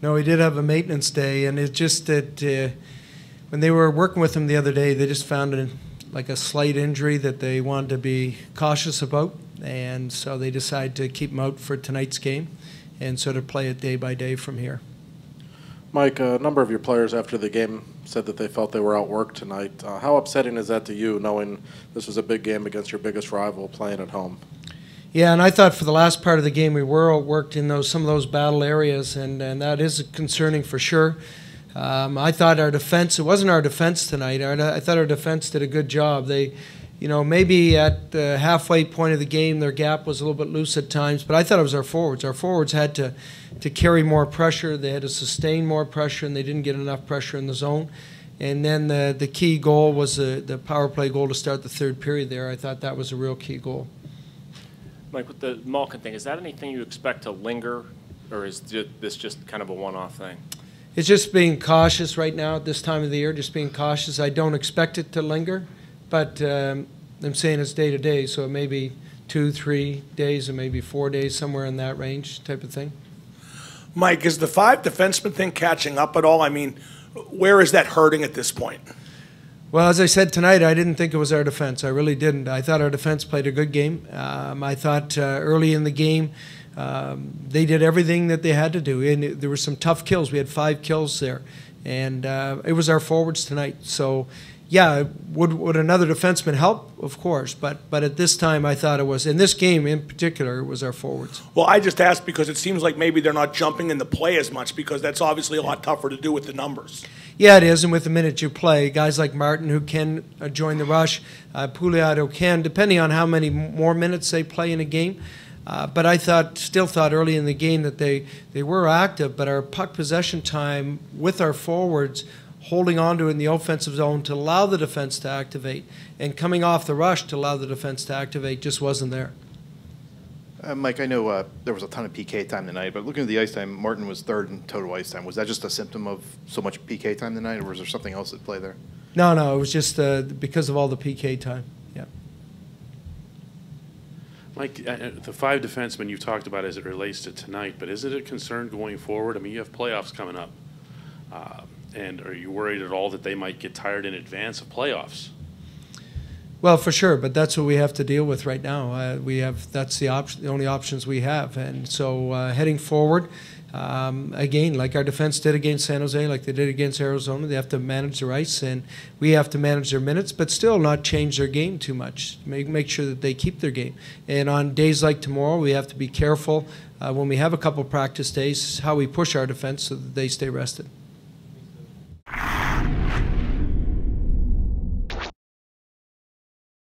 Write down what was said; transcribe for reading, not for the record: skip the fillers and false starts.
No, he did have a maintenance day, and it's just that when they were working with him the other day, they just found like a slight injury that they wanted to be cautious about, and so they decided to keep him out for tonight's game and sort of play it day by day from here. Mike, a number of your players after the game said that they felt they were outworked tonight. How upsetting is that to you, knowing this was a big game against your biggest rival playing at home? Yeah, and I thought for the last part of the game we were outworked in some of those battle areas, and that is concerning for sure. I thought our defense, it wasn't our defense tonight. I thought our defense did a good job. They, maybe at the halfway point of the game their gap was a little bit loose at times, but I thought it was our forwards. Our forwards had to carry more pressure. They had to sustain more pressure, and they didn't get enough pressure in the zone. And then the key goal was the power play goal to start the third period there. I thought that was a real key goal. Mike, with the Malkin thing, is that anything you expect to linger, or is this just kind of a one-off thing? It's just being cautious right now at this time of the year, just being cautious. I don't expect it to linger, but I'm saying it's day to day, so it may be 2-3 days or maybe 4 days, somewhere in that range type of thing. Mike, is the 5 defenseman thing catching up at all? I mean, where is that hurting at this point? Well, as I said tonight, I didn't think it was our defense. I really didn't. I thought our defense played a good game. I thought early in the game they did everything that they had to do. And there were some tough kills. We had 5 kills there. And it was our forwards tonight. So, yeah, would another defenseman help? Of course. But at this time, I thought it was, in this game in particular, it was our forwards. Well, I just asked because it seems like maybe they're not jumping in the play as much, because that's obviously a lot tougher to do with the numbers. Yeah, it is, and with the minute you play, guys like Martin who can join the rush, Pouliot who can, depending on how many more minutes they play in a game. But I still thought early in the game that they were active, but our puck possession time with our forwards holding on to it in the offensive zone to allow the defense to activate, and coming off the rush to allow the defense to activate just wasn't there. Mike, I know there was a ton of PK time tonight, but looking at the ice time, Martin was 3rd in total ice time. Was that just a symptom of so much PK time tonight, or was there something else at play there? No, it was just because of all the PK time. Yeah. Mike, the 5 defensemen you've talked about as it relates to tonight, but is it a concern going forward? I mean, you have playoffs coming up, and are you worried at all that they might get tired in advance of playoffs? Well, for sure, but that's what we have to deal with right now. That's the only options we have, and so heading forward, again, like our defense did against San Jose, like they did against Arizona, they have to manage their ice, and we have to manage their minutes, but still not change their game too much. Make sure that they keep their game. And on days like tomorrow, we have to be careful when we have a couple practice days how we push our defense so that they stay rested.